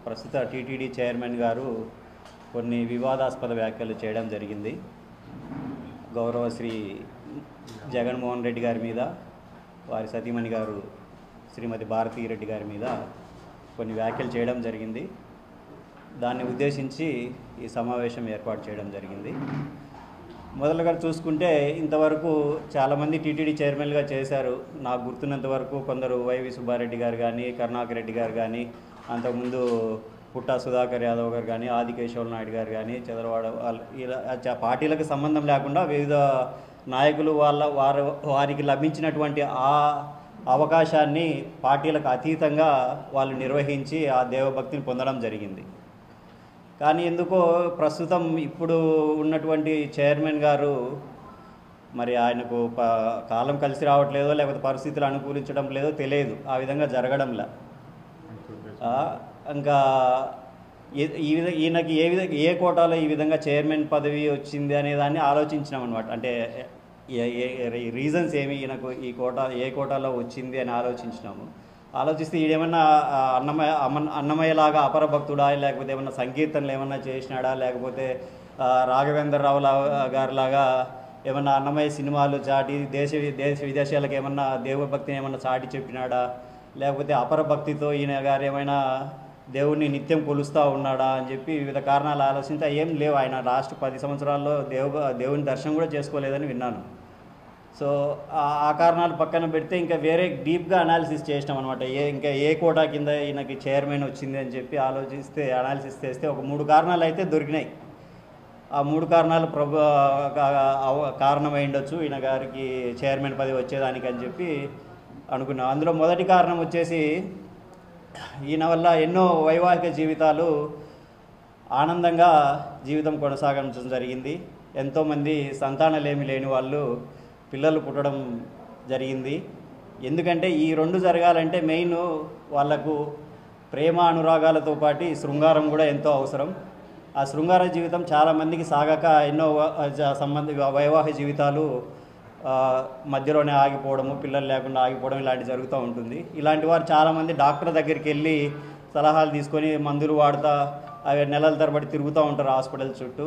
ప్రస్తుత TTD chairman గారు కొన్ని వివాదాస్పద వ్యాఖ్యలు చేయడం జరిగింది. గౌరవ శ్రీ జగన్మోహన్ రెడ్డి గారి మీద, వారి సతీమణి గారు శ్రీమతి భారతీ రెడ్డి గారి మీద కొన్ని వ్యాఖ్యలు చేయడం జరిగింది. దాన్ని ఉద్దేశించి ఈ సమావేశం ఏర్పాటు చేయడం జరిగింది. మొదలుగా చూసుకుంటే ఇంతవరకు చాలామంది టీటీడీ చైర్మన్గా చేశారు. నాకు గుర్తున్నంత వరకు కొందరు వైవి సుబ్బారెడ్డి గారు కానీ, కరుణాకర్ రెడ్డి గారు కానీ, అంతకుముందు పుట్టా సుధాకర్ యాదవ్ గారు కానీ, ఆదికేశవ నాయుడు గారు కానీ, చంద్రబాబు ఇలా పార్టీలకు సంబంధం లేకుండా వివిధ నాయకులు వారికి లభించినటువంటి ఆ అవకాశాన్ని పార్టీలకు అతీతంగా వాళ్ళు నిర్వహించి ఆ దేవభక్తిని పొందడం జరిగింది. కానీ ఎందుకో ప్రస్తుతం ఇప్పుడు ఉన్నటువంటి చైర్మన్ గారు మరి ఆయనకు కాలం కలిసి రావట్లేదో, లేకపోతే పరిస్థితులు అనుకూలించడం లేదో తెలియదు. ఆ విధంగా జరగడంలా ఇంకా ఈయనకి ఏ కోటాలో ఈ విధంగా చైర్మన్ పదవి వచ్చింది అనే దాన్ని ఆలోచించినాం అనమాట. అంటే రీజన్స్ ఏమి, ఈయనకు ఏ కోటాలో వచ్చింది అని ఆలోచిస్తే ఈడేమన్నా అన్నమయ్యలాగా అపర భక్తుడా, లేకపోతే ఏమన్నా సంకీర్తనలు ఏమన్నా చేసినాడా, లేకపోతే రాఘవేంద్రరావు గారిలాగా ఏమన్నా అన్నమయ్య సినిమాలు చాటి దేశ విదేశాలకు ఏమన్నా దేవభక్తిని ఏమన్నా చాటి చెప్పినాడా, లేకపోతే అపర భక్తితో ఈయన గారు ఏమైనా దేవుణ్ణి నిత్యం కొలుస్తూ ఉన్నాడా అని చెప్పి వివిధ కారణాలు ఆలోచించి ఏం లేవు. ఆయన లాస్ట్ 10 సంవత్సరాల్లో దేవుని దర్శనం కూడా చేసుకోలేదని విన్నాను. సో ఆ కారణాలు పక్కన పెడితే ఇంకా వేరే డీప్గా అనాలిసిస్ చేసినాం అనమాట. ఇంకా ఏ కోటా కింద ఈయనకి చైర్మన్ వచ్చింది అని చెప్పి అనాలిసిస్ చేస్తే ఒక 3 కారణాలు అయితే దొరికినాయి. ఆ 3 కారణాలు కారణమై ఉండొచ్చు ఈయన గారికి చైర్మన్ పదవి వచ్చేదానికి అని చెప్పి అనుకున్నాం. అందులో మొదటి కారణం వచ్చేసి ఈయన వల్ల ఎన్నో వైవాహిక జీవితాలు ఆనందంగా జీవితం కొనసాగించడం జరిగింది. ఎంతోమంది సంతానలేమి లేని వాళ్ళు పిల్లలు పుట్టడం జరిగింది. ఎందుకంటే ఈ 2 జరగాలంటే మెయిన్ వాళ్లకు ప్రేమ అనురాగాలతో పాటు శృంగారం కూడా ఎంతో అవసరం. ఆ శృంగార జీవితం చాలామందికి సాగక ఎన్నో వైవాహిక జీవితాలు మధ్యలోనే ఆగిపోవడము, పిల్లలు లేకుండా ఆగిపోవడం ఇలాంటి జరుగుతూ ఉంటుంది. ఇలాంటి వారు చాలామంది డాక్టర్ దగ్గరికి వెళ్ళి సలహాలు తీసుకొని మందులు వాడుతూ అవి నెలల తరబడి తిరుగుతూ ఉంటారు హాస్పిటల్ చుట్టూ.